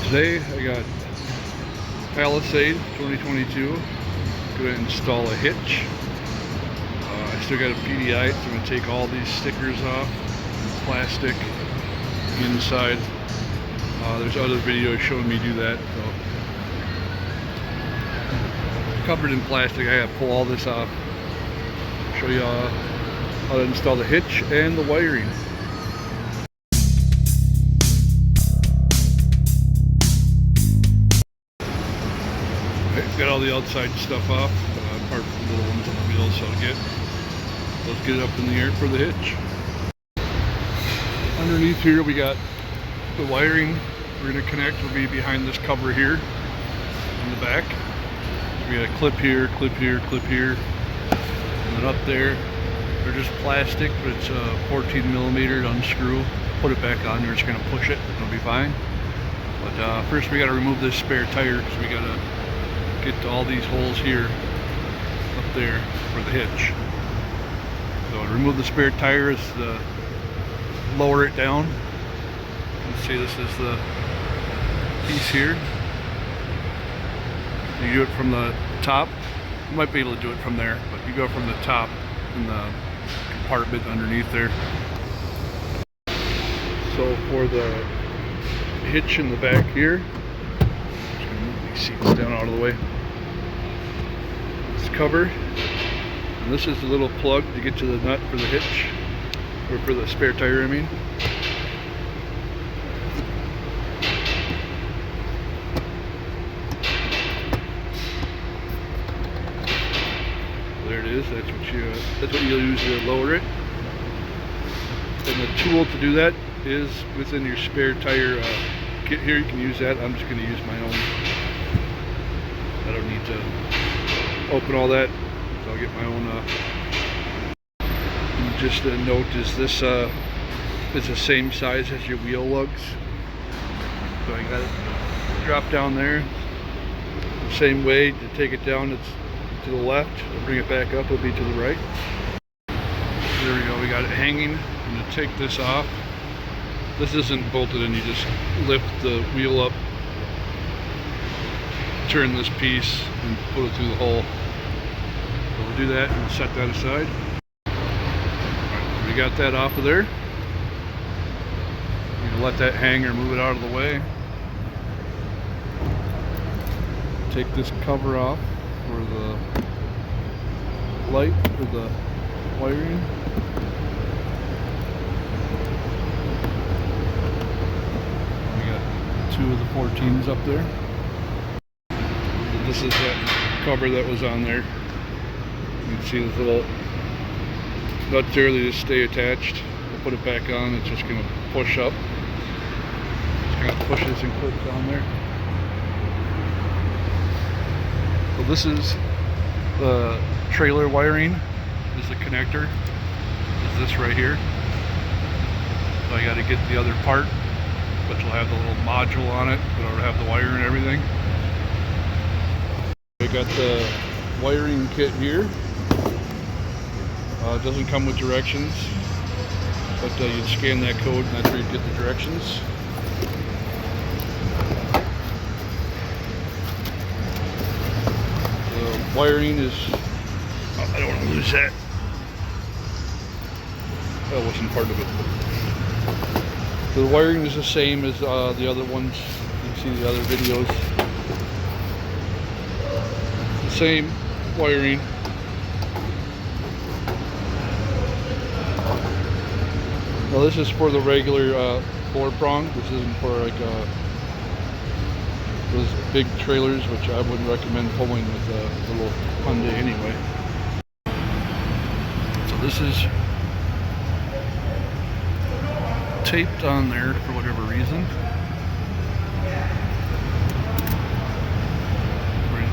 Today I got Palisade 2022. Gonna install a hitch. I still got a PDI, so I'm gonna take all these stickers off, plastic inside. There's other videos showing me do that. So covered in plastic, I gotta pull all this off. Show you how to install the hitch and the wiring. Got all the outside stuff off, apart from the little ones on the wheels, so let's get it up in the air for the hitch. Underneath here we got the wiring we're going to connect. Will be behind this cover here in the back. So we got a clip here, clip here, clip here, and then up there they're just plastic, but it's 14 millimeter to unscrew. Put it back on, you're just going to push it, it'll be fine. But first we got to remove this spare tire, so we got to get to all these holes here up there for the hitch. So to remove the spare tire is to lower it down. You can see this is the piece here. You do it from the top. You might be able to do it from there, but you go from the top in the compartment underneath there. So for the hitch in the back here, just gonna move these seats down out of the way. Cover, and this is the little plug to get to the nut for the hitch, or for the spare tire, I mean. There it is. That's what you'll use to lower it. And the tool to do that is within your spare tire kit here. You can use that. I'm just going to use my own. I don't need to open all that, so I'll get my own. Just a note is this is the same size as your wheel lugs, so I got it drop down there the same way. To take it down, it's to the left. To bring it back up, it'll be to the right. There we go, we got it hanging. I'm going to take this off. This isn't bolted in, you just lift the wheel up, turn this piece and put it through the hole. So we'll do that and set that aside. Alright, we got that off of there. You can let that hang or move it out of the way. Take this cover off for the light, for the wiring. We got two of the 14s up there. This is that cover that was on there. You can see this little nut there, they just stay attached. We'll put it back on, it's just going to push up. Just kind of pushes and clips on there. So this is the trailer wiring. This is the connector. This is this right here. So I got to get the other part, which will have the little module on it, but it'll have the wire and everything. We got the wiring kit here. It doesn't come with directions, but you scan that code and that's where you get the directions. The wiring is, I don't want to lose that. That wasn't part of it. So the wiring is the same as the other ones. You can see the other videos. Same wiring. Now this is for the regular 4-prong. This isn't for like those big trailers, which I wouldn't recommend pulling with a little Hyundai anyway. So this is taped on there for whatever reason.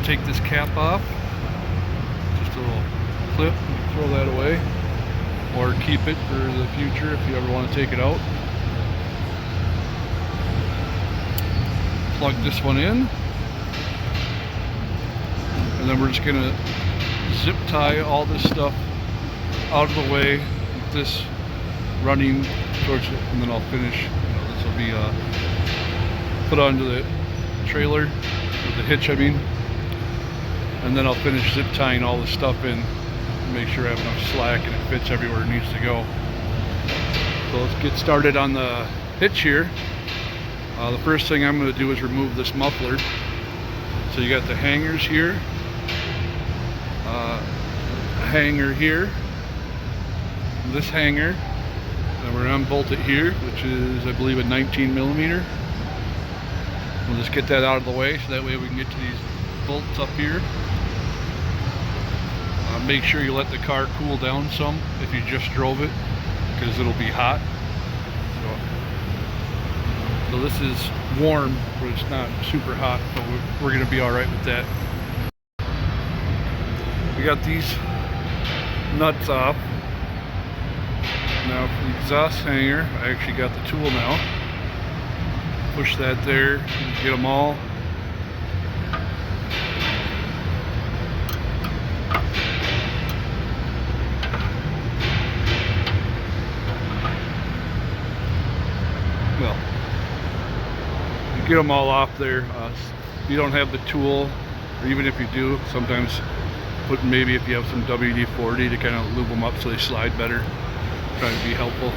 Take this cap off, just a little clip, throw that away, or keep it for the future if you ever want to take it out. Plug this one in, and then we're just going to zip tie all this stuff out of the way with this running towards it, and then I'll finish. This will be put onto the trailer, or the hitch I mean, and then I'll finish zip tying all the stuff in, make sure I have enough slack and it fits everywhere it needs to go. So let's get started on the hitch here. The first thing I'm going to do is remove this muffler. So you got the hangers here, hanger here, this hanger, and we're going to unbolt it here, which is I believe a 19 millimeter. We'll just get that out of the way so that way we can get to these bolts up here. Make sure you let the car cool down some if you just drove it, because it'll be hot. So this is warm, but it's not super hot, but we're going to be alright with that. We got these nuts off. Now for the exhaust hanger, I actually got the tool now. Push that there, get them all. Well, you get them all off there. If you don't have the tool, or even if you do, sometimes maybe if you have some WD-40 to kind of lube them up so they slide better. Trying to be helpful.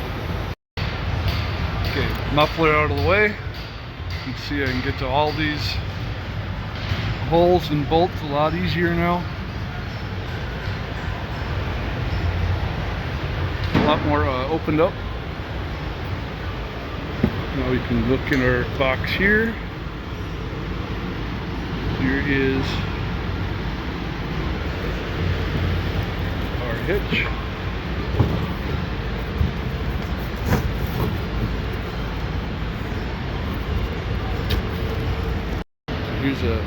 Okay, muffler out of the way. You can see I can get to all these holes and bolts a lot easier now. A lot more opened up. Now we can look in our box here. Here is our hitch. Here's the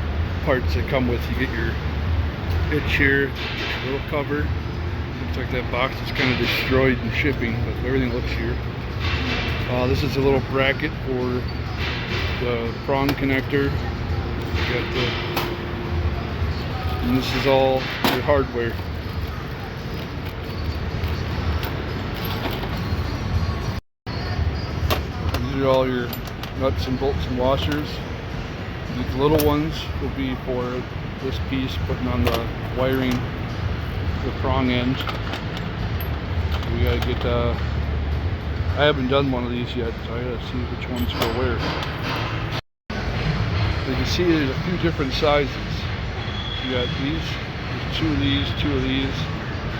parts that come with. You get your hitch here, get your little cover. Looks like that box is kind of destroyed in shipping, but everything looks here. This is a little bracket for the prong connector. And this is all your hardware. These are all your nuts and bolts and washers. These little ones will be for this piece, putting on the wiring, the prong end. We gotta get, I haven't done one of these yet, so I gotta see which ones go where. You can see there's a few different sizes. You got these, there's two of these,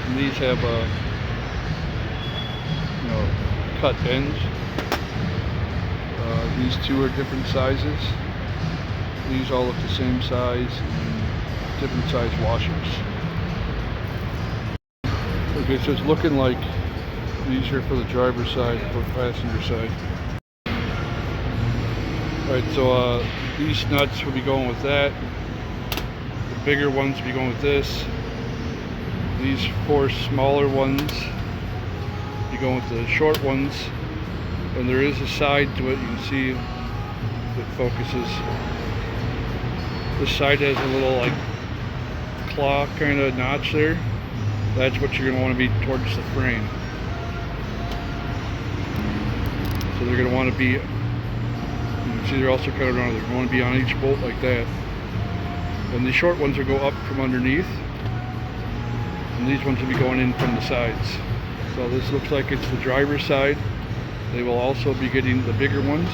and these have cut ends. These two are different sizes. These all look the same size, and different size washers. Okay, so it's looking like these are for the driver's side, for the passenger side. Alright, so these nuts will be going with that. The bigger ones will be going with this. These four smaller ones will be going with the short ones. And there is a side to it, you can see it focuses. This side has a little like claw kind of notch there. That's what you're going to want to be towards the frame. So they're going to want to be, you can see they're also cut around, they're going to be on each bolt like that. And the short ones will go up from underneath, and these ones will be going in from the sides. So this looks like it's the driver's side. They will also be getting the bigger ones.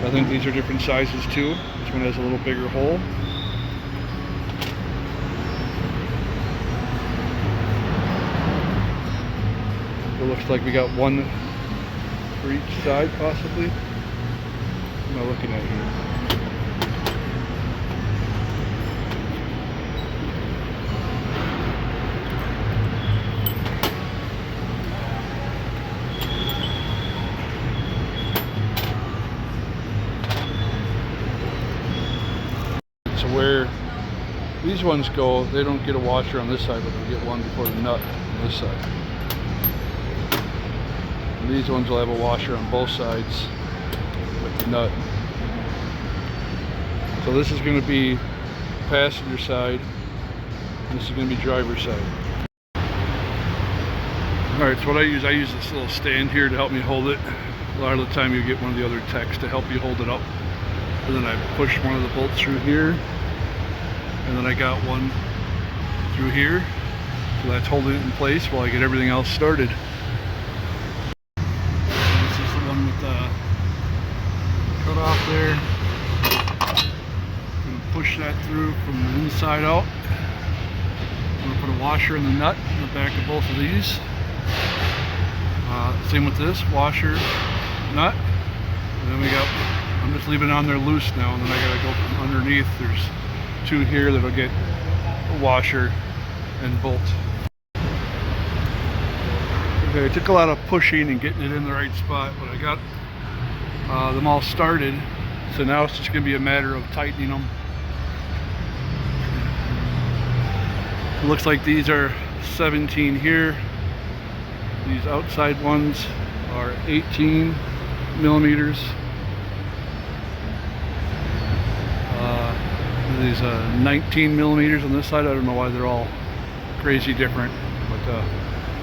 I think these are different sizes too. This one has a little bigger hole. It looks like we got one for each side, possibly. What am I looking at here? So where these ones go, they don't get a washer on this side, but they get one before the nut on this side. And these ones will have a washer on both sides with the nut. So this is going to be passenger side, and this is going to be driver's side. Alright, so what I use this little stand here to help me hold it. A lot of the time you get one of the other techs to help you hold it up. and then I pushed one of the bolts through here, and then I got one through here, so that's holding it in place while I get everything else started. This is the one with the cut off there. I'm going to push that through from the inside out. I'm going to put a washer in the nut in the back of both of these. Same with this washer, nut, and then I'm just leaving it on there loose now, and then I gotta go from underneath. There's two here that'll get a washer and bolt. Okay, it took a lot of pushing and getting it in the right spot, but I got them all started, so now it's just gonna be a matter of tightening them. It looks like these are 17 here. These outside ones are 18 millimeters. These 19 millimeters on this side. I don't know why they're all crazy different, but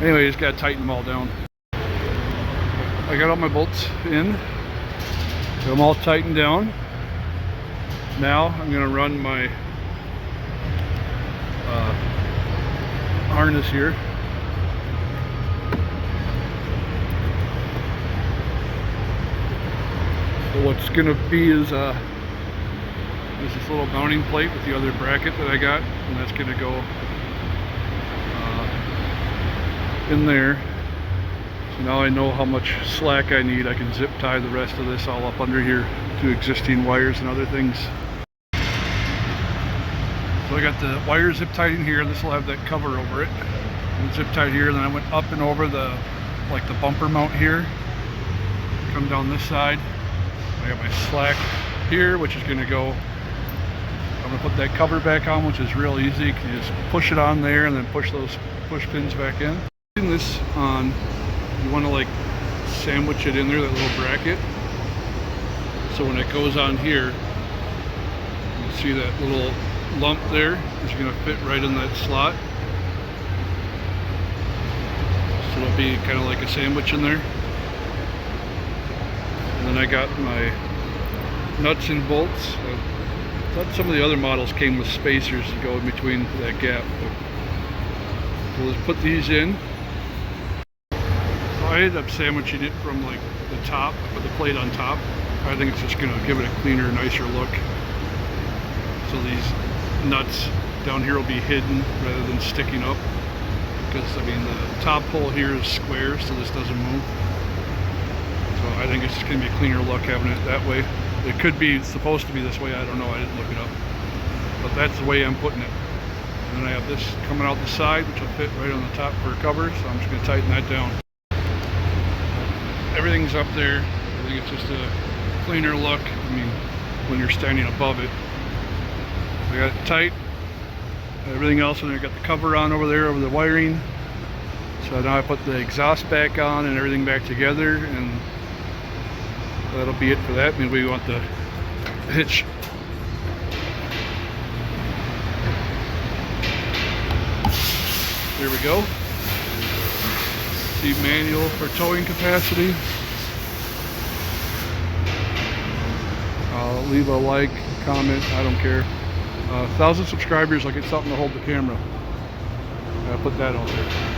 anyway, just gotta tighten them all down. I got all my bolts in, got them all tightened down. Now I'm gonna run my harness here. So what's gonna be is this little mounting plate with the other bracket that I got, and that's gonna go in there. So now I know how much slack I need. I can zip tie the rest of this all up under here to existing wires and other things. So I got the wire zip tied in here. This will have that cover over it. And zip tied here, and then I went up and over the bumper mount here. Come down this side. I got my slack here, which is going to go. I'm going to put that cover back on, which is real easy. You can just push it on there and then push those push pins back in. Putting this on, you want to like sandwich it in there, that little bracket. So when it goes on here, you see that little lump there is going to fit right in that slot. So it'll be kind of like a sandwich in there. And then I got my nuts and bolts. I thought some of the other models came with spacers to go in between that gap. But we'll just put these in. So I ended up sandwiching it from like the top. I put the plate on top. I think it's just going to give it a cleaner, nicer look. So these nuts down here will be hidden rather than sticking up. Because I mean the top hole here is square, so this doesn't move. So I think it's just going to be a cleaner look having it that way. It could be supposed to be this way, I don't know, I didn't look it up. But that's the way I'm putting it. And then I have this coming out the side, which will fit right on the top for a cover, so I'm just going to tighten that down. Everything's up there. I think it's just a cleaner look. I mean, when you're standing above it. I got it tight. Everything else, and I got the cover on over there over the wiring. So now I put the exhaust back on and everything back together, and that'll be it for that. I mean, we want the hitch. There we go. See manual for towing capacity. I'll leave a like, comment, I don't care. 1,000 subscribers, I'll get something to hold the camera. I'll put that out there.